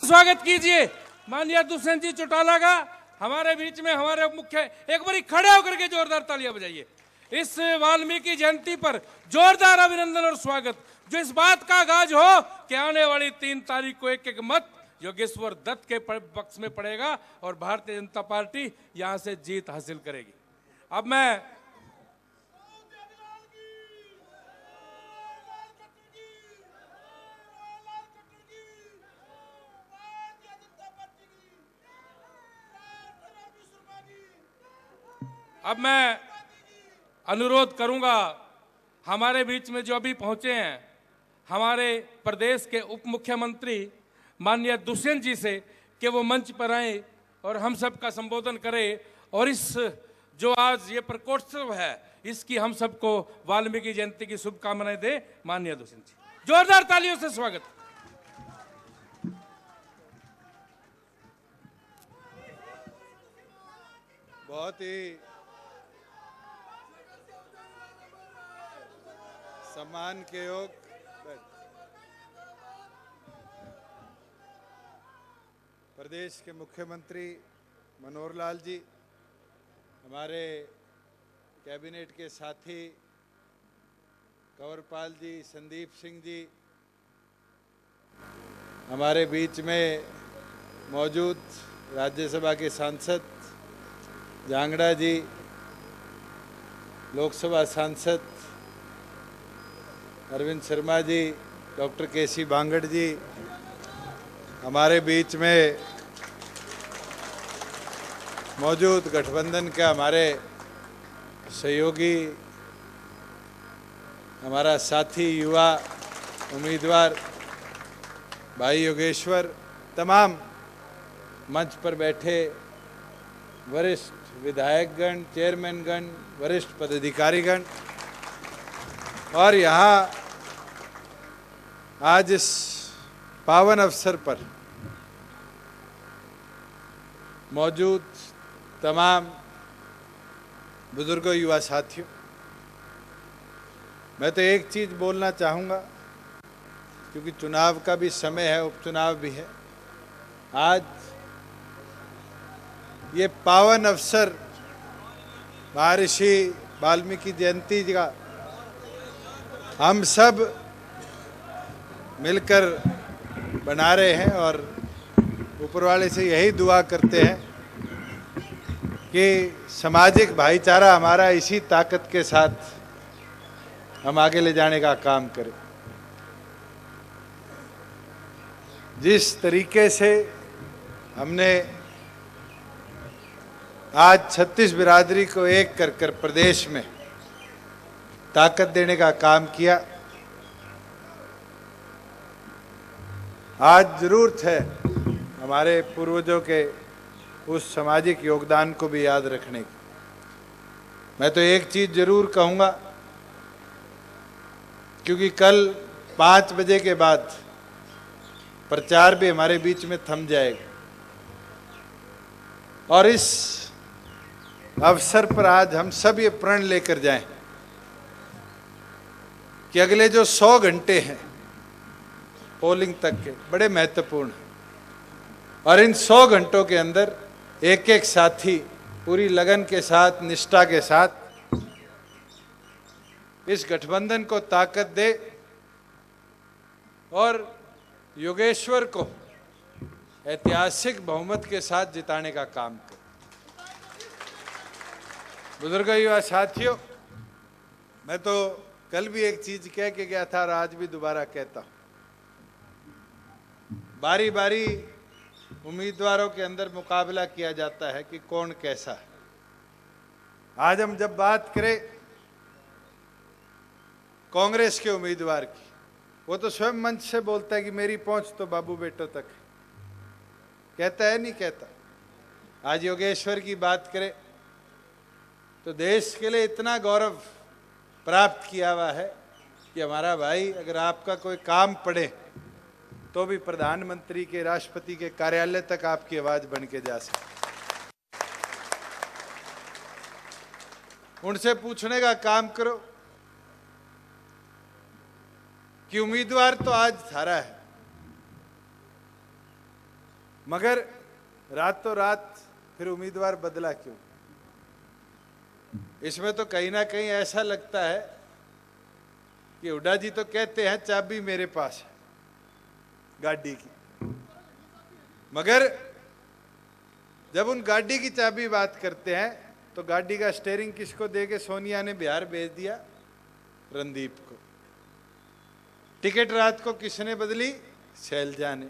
स्वागत कीजिए माननीय दुष्यंत जी चौटाला का हमारे बीच में। हमारे मुख्य एक बारी खड़े होकर के जोरदार तालियां बजाइए। इस वाल्मीकि जयंती पर जोरदार अभिनंदन और स्वागत, जो इस बात का आगाज हो कि आने वाली 3 तारीख को एक एक मत योगेश्वर दत्त के पक्ष में पड़ेगा और भारतीय जनता पार्टी यहां से जीत हासिल करेगी। अब मैं अनुरोध करूंगा हमारे बीच में जो अभी पहुंचे हैं हमारे प्रदेश के उप मुख्यमंत्री माननीय दुष्यंत जी से कि वो मंच पर आए और हम सब का संबोधन करें और इस जो आज ये प्रकोत्सव है इसकी हम सबको वाल्मीकि जयंती की शुभकामनाएं दे। माननीय दुष्यंत जी, जोरदार तालियों से स्वागत। बहुत ही सम्मान के योग प्रदेश के मुख्यमंत्री मनोहर लाल जी, हमारे कैबिनेट के साथी कंवरपाल जी, संदीप सिंह जी, हमारे बीच में मौजूद राज्यसभा के सांसद जांगड़ा जी, लोकसभा सांसद अरविंद शर्मा जी, डॉक्टर केसी बांगड़ जी, हमारे बीच में मौजूद गठबंधन का हमारे सहयोगी, हमारा साथी युवा उम्मीदवार भाई योगेश्वर, तमाम मंच पर बैठे वरिष्ठ विधायकगण, चेयरमैनगण, वरिष्ठ पदाधिकारीगण और यहाँ आज इस पावन अवसर पर मौजूद तमाम बुजुर्गों, युवा साथियों, मैं तो एक चीज़ बोलना चाहूँगा क्योंकि चुनाव का भी समय है, उपचुनाव भी है। आज ये पावन अवसर महर्षि वाल्मीकि जयंती जी का हम सब मिलकर बना रहे हैं और ऊपर वाले से यही दुआ करते हैं कि सामाजिक भाईचारा हमारा इसी ताकत के साथ हम आगे ले जाने का काम करें। जिस तरीके से हमने आज 36 बिरादरी को एक कर प्रदेश में ताकत देने का काम किया, आज जरूरत है हमारे पूर्वजों के उस सामाजिक योगदान को भी याद रखने की। मैं तो एक चीज़ जरूर कहूँगा, क्योंकि कल 5 बजे के बाद प्रचार भी हमारे बीच में थम जाएगा और इस अवसर पर आज हम सब ये प्रण लेकर जाएं कि अगले जो 100 घंटे हैं पोलिंग तक के बड़े महत्वपूर्ण हैं और इन 100 घंटों के अंदर एक एक साथी पूरी लगन के साथ, निष्ठा के साथ इस गठबंधन को ताकत दे और योगेश्वर को ऐतिहासिक बहुमत के साथ जिताने का काम करे। बुजुर्ग, युवा साथियों, मैं तो कल भी एक चीज कह के गया था और आज भी दोबारा कहता हूं, बारी बारी उम्मीदवारों के अंदर मुकाबला किया जाता है कि कौन कैसा है। आज हम जब बात करें कांग्रेस के उम्मीदवार की, वो तो स्वयं मंच से बोलता है कि मेरी पहुंच तो बाबू बेटों तक है। कहता है नहीं कहता। आज योगेश्वर की बात करें तो देश के लिए इतना गौरव प्राप्त किया हुआ है कि हमारा भाई, अगर आपका कोई काम पड़े तो भी प्रधानमंत्री के, राष्ट्रपति के कार्यालय तक आपकी आवाज बन के जा सकती। उनसे पूछने का काम करो कि उम्मीदवार तो आज थारा है, मगर रातों रात फिर उम्मीदवार बदला क्यों? इसमें तो कहीं ना कहीं ऐसा लगता है कि हुड्डा जी तो कहते हैं चाबी मेरे पास है गाड़ी की, मगर जब उन गाड़ी की चाबी बात करते हैं तो गाड़ी का स्टेयरिंग किसको देके सोनिया ने बिहार भेज दिया? रणदीप को। टिकट रात को किसने बदली? शैलजा ने।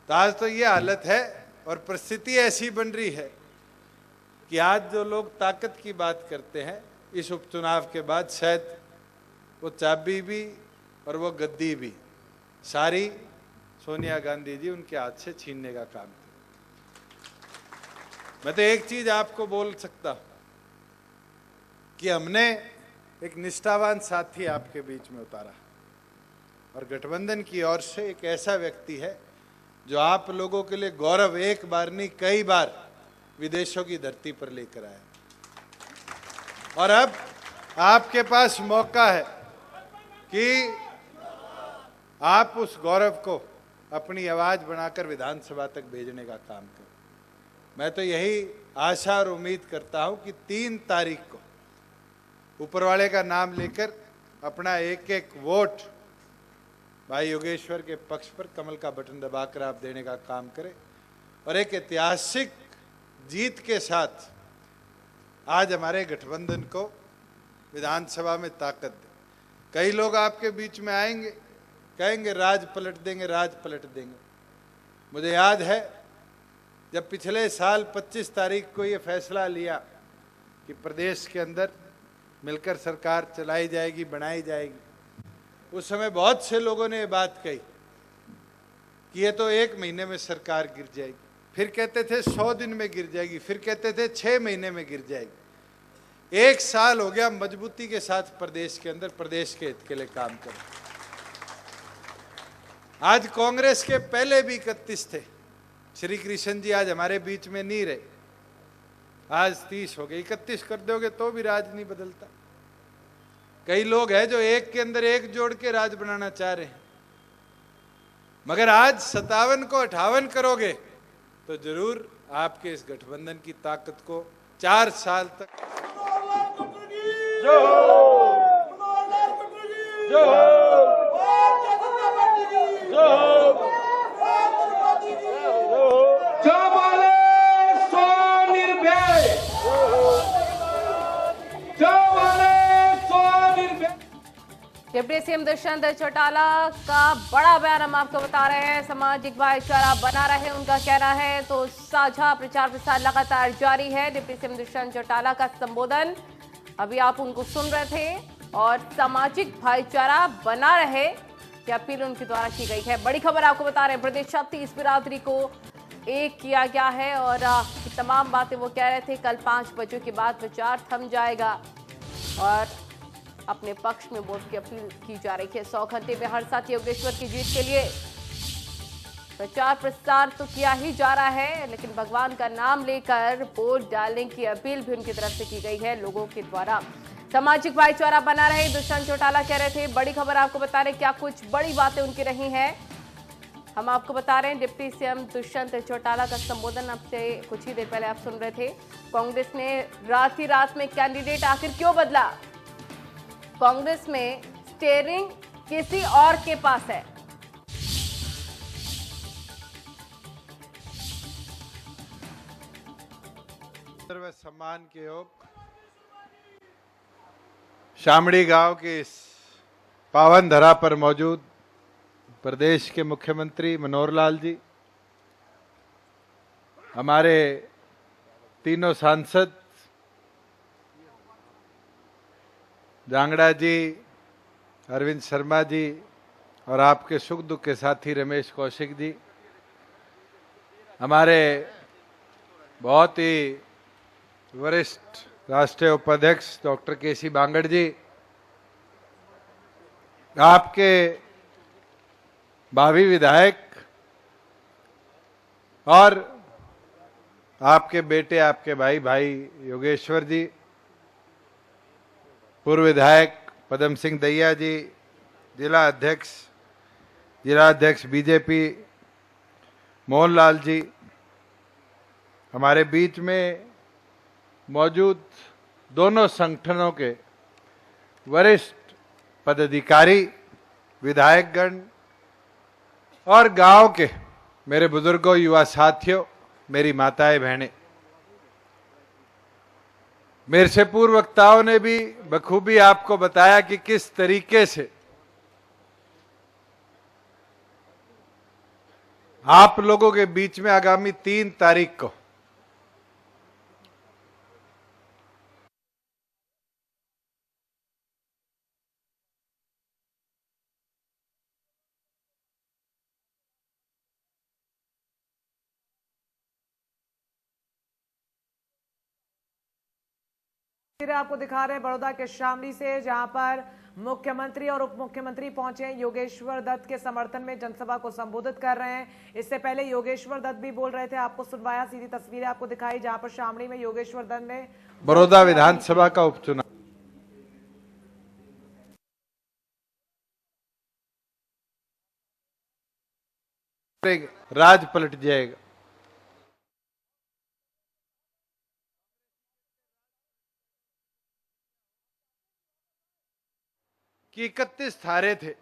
तो आज तो ये हालत है और परिस्थिति ऐसी बन रही है कि आज जो लोग ताकत की बात करते हैं, इस उपचुनाव के बाद शायद वो चाबी भी और वो गद्दी भी सारी सोनिया गांधी जी उनके हाथ से छीनने का काम किया। मैं तो एक चीज आपको बोल सकता हूं कि हमने एक निष्ठावान साथी आपके बीच में उतारा और गठबंधन की ओर से एक ऐसा व्यक्ति है जो आप लोगों के लिए गौरव एक बार नहीं कई बार विदेशों की धरती पर लेकर आया। और अब आपके पास मौका है कि आप उस गौरव को अपनी आवाज बनाकर विधानसभा तक भेजने का काम करें। मैं तो यही आशा और उम्मीद करता हूं कि 3 तारीख को ऊपर वाले का नाम लेकर अपना एक एक वोट भाई योगेश्वर के पक्ष पर कमल का बटन दबाकर आप देने का काम करें और एक ऐतिहासिक जीत के साथ आज हमारे गठबंधन को विधानसभा में ताकत दें। कई लोग आपके बीच में आएंगे, कहेंगे राज पलट देंगे, राज पलट देंगे। मुझे याद है जब पिछले साल 25 तारीख को ये फैसला लिया कि प्रदेश के अंदर मिलकर सरकार चलाई जाएगी, बनाई जाएगी, उस समय बहुत से लोगों ने ये बात कही कि ये तो 1 महीने में सरकार गिर जाएगी, फिर कहते थे 100 दिन में गिर जाएगी, फिर कहते थे 6 महीने में गिर जाएगी। 1 साल हो गया मजबूती के साथ प्रदेश के अंदर प्रदेश के हित के लिए काम करें। आज कांग्रेस के पहले भी 31 थे, श्री कृष्ण जी आज हमारे बीच में नहीं रहे, आज 30 हो गए। 31 कर दोगे तो भी राज नहीं बदलता। कई लोग हैं जो एक के अंदर एक जोड़ के राज बनाना चाह रहे हैं, मगर आज 57 को 58 करोगे तो जरूर आपके इस गठबंधन की ताकत को 4 साल तक डिप्टी सीएम दुष्यंत चौटाला का बड़ा बयान हम आपको बता रहे हैं। सामाजिक भाईचारा बना रहे उनका कहना है, तो साझा प्रचार प्रसार लगातार जारी है। डिप्टी सीएम दुष्यंत चौटाला का संबोधन अभी आप उनको सुन रहे थे और सामाजिक भाईचारा बना रहे की अपील उनके द्वारा की गई है। बड़ी खबर आपको बता रहे हैं, प्रदेश 36 बिरादरी को एक किया गया है और तमाम बातें वो कह रहे थे। कल 5 बजे के बाद प्रचार थम जाएगा और अपने पक्ष में वोट की अपील की जा रही है। 100 घंटे में हर साथ योगेश्वर की जीत के लिए प्रचार प्रसार तो किया ही जा रहा है, लेकिन भगवान का नाम लेकर वोट डालने की अपील भी उनकी तरफ से की गई है लोगों के द्वारा। सामाजिक भाईचारा बना रहे दुष्यंत चौटाला कह रहे थे। बड़ी खबर आपको बता रहे क्या कुछ बड़ी बातें उनकी रही हैं, हम आपको बता रहे हैं। डिप्टी सीएम दुष्यंत चौटाला का संबोधन आपसे कुछ ही देर पहले आप सुन रहे थे। कांग्रेस ने रात ही रात में कैंडिडेट आखिर क्यों बदला? कांग्रेस में स्टीयरिंग किसी और के पास है। सर्व सम्मान के योग शामड़ी गांव के इस पावन धरा पर मौजूद प्रदेश के मुख्यमंत्री मनोहर लाल जी, हमारे तीनों सांसद जांगड़ा जी, अरविंद शर्मा जी और आपके सुख दुख के साथी रमेश कौशिक जी, हमारे बहुत ही वरिष्ठ राष्ट्रीय उपाध्यक्ष डॉक्टर केसी बांगड़ जी, आपके भावी विधायक और आपके बेटे, आपके भाई योगेश्वर जी, पूर्व विधायक पदम सिंह दहिया जी, जिला अध्यक्ष बीजेपी मोहनलाल जी, हमारे बीच में मौजूद दोनों संगठनों के वरिष्ठ पदाधिकारी, विधायकगण और गांव के मेरे बुजुर्गों, युवा साथियों, मेरी माताएं बहनें, मेरे से पूर्व वक्ताओं ने भी बखूबी आपको बताया कि किस तरीके से आप लोगों के बीच में आगामी 3 तारीख को आपको दिखा रहे हैं बड़ौदा के शामली से, जहां पर मुख्यमंत्री और उप मुख्यमंत्री पहुंचे योगेश्वर दत्त के समर्थन में जनसभा को संबोधित कर रहे हैं। इससे पहले योगेश्वर दत्त भी बोल रहे थे, आपको सुनवाया, सीधी तस्वीरें आपको दिखाई जहां पर शामली में योगेश्वर दत्त ने बड़ौदा विधानसभा का उपचुनाव राज पलट जाएगा। कि 31 थारे थे,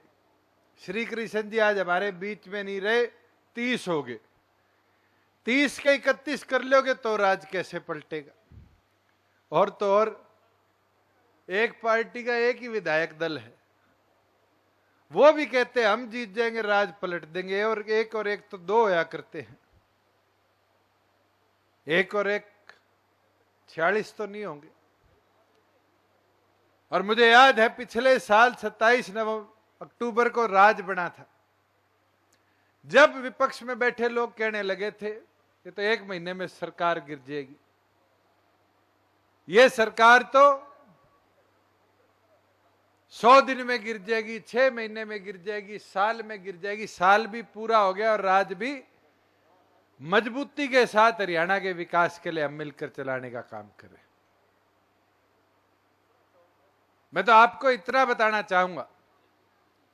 श्री कृष्ण जी आज हमारे बीच में नहीं रहे, 30 हो गए। 30 के 31 कर लोगे तो राज कैसे पलटेगा? और तो और एक पार्टी का एक ही विधायक दल है, वो भी कहते हैं हम जीत जाएंगे, राज पलट देंगे, और एक तो 2 होया करते हैं। 1 और 1 46 तो नहीं होंगे। और मुझे याद है पिछले साल 27 अक्टूबर को राज बना था, जब विपक्ष में बैठे लोग कहने लगे थे कि तो 1 महीने में सरकार गिर जाएगी। ये सरकार तो 100 दिन में गिर जाएगी, 6 महीने में गिर जाएगी, साल में गिर जाएगी। साल भी पूरा हो गया और राज भी मजबूती के साथ हरियाणा के विकास के लिए हम मिलकर चलाने का काम करें। मैं तो आपको इतना बताना चाहूंगा,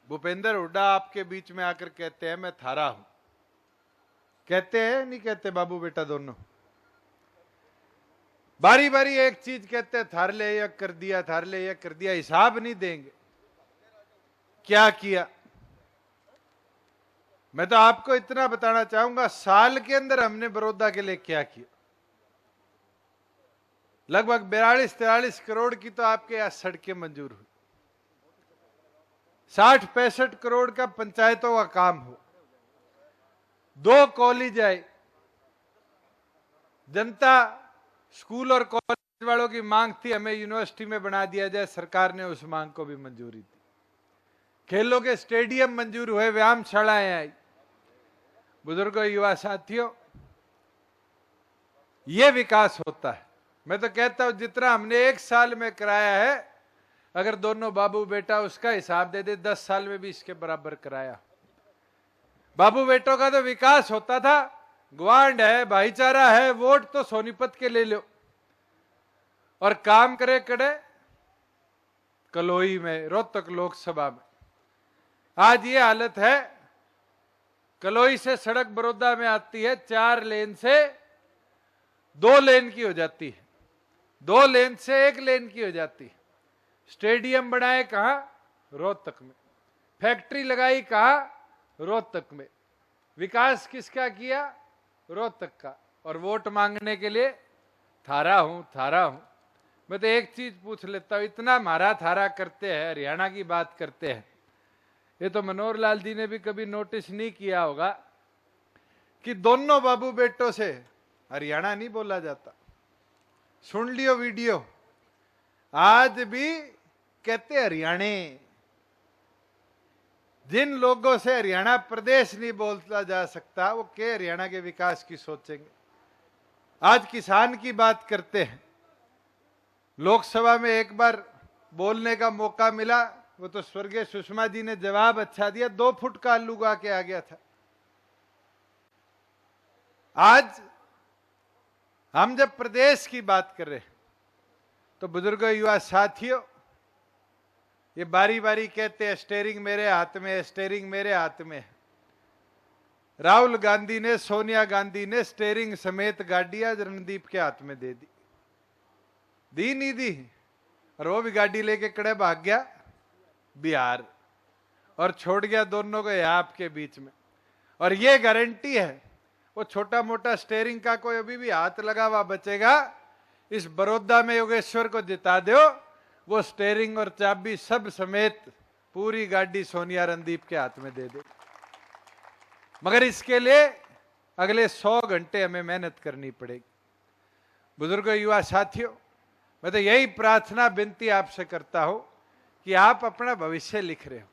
भूपेंद्र हुड्डा आपके बीच में आकर कहते हैं मैं थारा हूं, कहते हैं नहीं कहते बाबू बेटा दोनों? बारी बारी एक चीज कहते हैं, थार ले यह कर दिया, थार ले यह कर दिया, हिसाब नहीं देंगे क्या किया। मैं तो आपको इतना बताना चाहूंगा, साल के अंदर हमने बड़ौदा के लिए क्या किया। लगभग 42-43 करोड़ की तो आपके यहां सड़कें मंजूर हुई, 60-65 करोड़ का पंचायतों का काम हो, 2 कॉलेज आए। जनता स्कूल और कॉलेज वालों की मांग थी हमें यूनिवर्सिटी में बना दिया जाए, सरकार ने उस मांग को भी मंजूरी दी। खेलों के स्टेडियम मंजूर हुए, व्यायामशालाएं आई। बुजुर्गों, युवा साथियों, यह विकास होता है। मैं तो कहता हूं जितना हमने 1 साल में कराया है, अगर दोनों बाबू बेटा उसका हिसाब दे दे, 10 साल में भी इसके बराबर कराया। बाबू बेटों का तो विकास होता था, ग्वांड है, भाईचारा है, वोट तो सोनीपत के ले लो, और काम करे कड़े कलोई में, रोहतक लोकसभा में। आज ये हालत है, कलोई से सड़क बड़ौदा में आती है, 4 लेन से 2 लेन की हो जाती है, 2 लेन से 1 लेन की हो जाती है। स्टेडियम बनाए कहां? रोहतक में। फैक्ट्री लगाई कहां? रोहतक में। विकास किसका किया? रोहतक का। और वोट मांगने के लिए थारा हूं, थारा हूं। मैं तो एक चीज पूछ लेता हूं, इतना मारा थारा करते हैं, हरियाणा की बात करते हैं, ये तो मनोहर लाल जी ने भी कभी नोटिस नहीं किया होगा कि दोनों बाबू बेटों से हरियाणा नहीं बोला जाता। सुन लियो वीडियो, आज भी कहते हरियाणे। जिन लोगों से हरियाणा प्रदेश नहीं बोला जा सकता, वो के हरियाणा के विकास की सोचेंगे। आज किसान की बात करते हैं, लोकसभा में एक बार बोलने का मौका मिला, वो तो स्वर्गीय सुषमा जी ने जवाब अच्छा दिया, 2 फुट का आलू उगा के आ गया था। आज हम जब प्रदेश की बात कर रहे हैं, तो बुजुर्गों, युवा साथियों, ये बारी बारी कहते हैं स्टेयरिंग मेरे हाथ में है, स्टेयरिंग मेरे हाथ में है। राहुल गांधी ने, सोनिया गांधी ने स्टेयरिंग समेत गाड़ी आज रणदीप के हाथ में दे दी नहीं दी, और वो भी गाड़ी लेके कड़े भाग गया बिहार और छोड़ गया दोनों को यहाँ आपके बीच में। और ये गारंटी है, वो छोटा मोटा स्टेयरिंग का कोई अभी भी हाथ लगा हुआ बचेगा, इस बड़ौदा में योगेश्वर को जिता दो, वो स्टेयरिंग और चाबी सब समेत पूरी गाड़ी सोनिया रणदीप के हाथ में दे दे। मगर इसके लिए अगले 100 घंटे हमें मेहनत करनी पड़ेगी। बुजुर्गों, युवा साथियों, मैं तो यही प्रार्थना विनती आपसे करता हूं कि आप अपना भविष्य लिख रहे हो।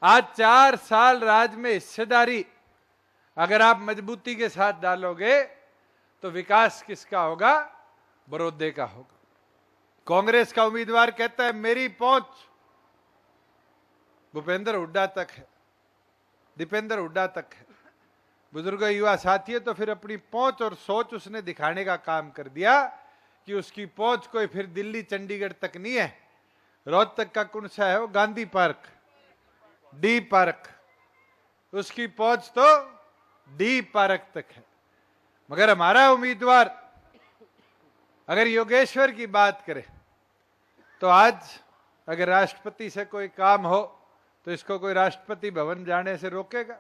आज 4 साल राज में हिस्सेदारी अगर आप मजबूती के साथ डालोगे तो विकास किसका होगा? बड़ौदे का होगा। कांग्रेस का उम्मीदवार कहता है मेरी पहुंच भूपेंद्र हुड्डा तक है, दीपेंद्र हुड्डा तक है। बुजुर्गों, युवा साथियों, तो फिर अपनी पहुंच और सोच उसने दिखाने का काम कर दिया कि उसकी पहुंच कोई फिर दिल्ली चंडीगढ़ तक नहीं है। रोहतक का कौन सा है वो? गांधी पार्क, डी पार्क, उसकी पहुंच तो डी पार्क तक है। मगर हमारा उम्मीदवार अगर योगेश्वर की बात करे तो आज अगर राष्ट्रपति से कोई काम हो तो इसको कोई राष्ट्रपति भवन जाने से रोकेगा?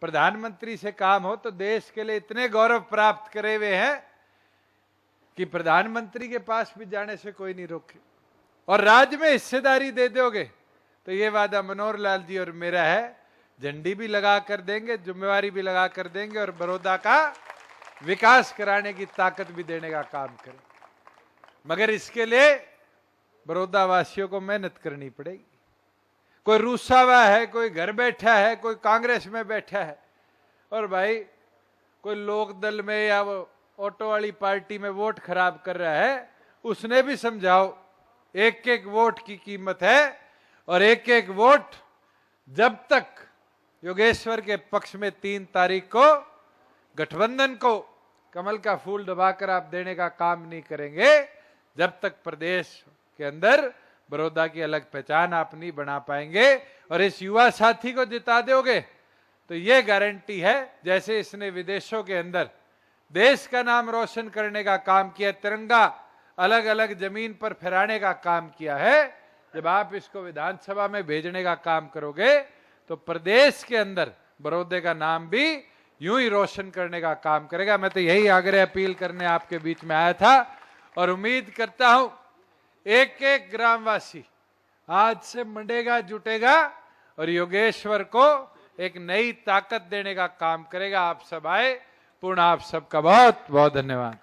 प्रधानमंत्री से काम हो तो देश के लिए इतने गौरव प्राप्त करे हुए हैं कि प्रधानमंत्री के पास भी जाने से कोई नहीं रोके। और राज्य में हिस्सेदारी दे दोगे तो ये वादा मनोहर लाल जी और मेरा है, झंडी भी लगा कर देंगे, जिम्मेवारी भी लगा कर देंगे और बड़ौदा का विकास कराने की ताकत भी देने का काम करें। मगर इसके लिए बड़ौदा वासियों को मेहनत करनी पड़ेगी। कोई रूसा हुआ है, कोई घर बैठा है, कोई कांग्रेस में बैठा है, और भाई कोई लोक दल में या वो ऑटो वाली पार्टी में वोट खराब कर रहा है, उसने भी समझाओ एक एक वोट की कीमत है। और एक एक वोट जब तक योगेश्वर के पक्ष में 3 तारीख को गठबंधन को कमल का फूल दबाकर आप देने का काम नहीं करेंगे, जब तक प्रदेश के अंदर बड़ौदा की अलग पहचान आप नहीं बना पाएंगे। और इस युवा साथी को जिता दोगे तो ये गारंटी है, जैसे इसने विदेशों के अंदर देश का नाम रोशन करने का काम किया, तिरंगा अलग अलग जमीन पर फहराने का काम किया है, जब आप इसको विधानसभा में भेजने का काम करोगे तो प्रदेश के अंदर बड़ौदे का नाम भी यूं ही रोशन करने का काम करेगा। मैं तो यही आग्रह अपील करने आपके बीच में आया था और उम्मीद करता हूं एक एक ग्रामवासी आज से मंडेगा, जुटेगा और योगेश्वर को एक नई ताकत देने का काम करेगा। आप सब आए, पूर्ण आप सबका बहुत बहुत धन्यवाद।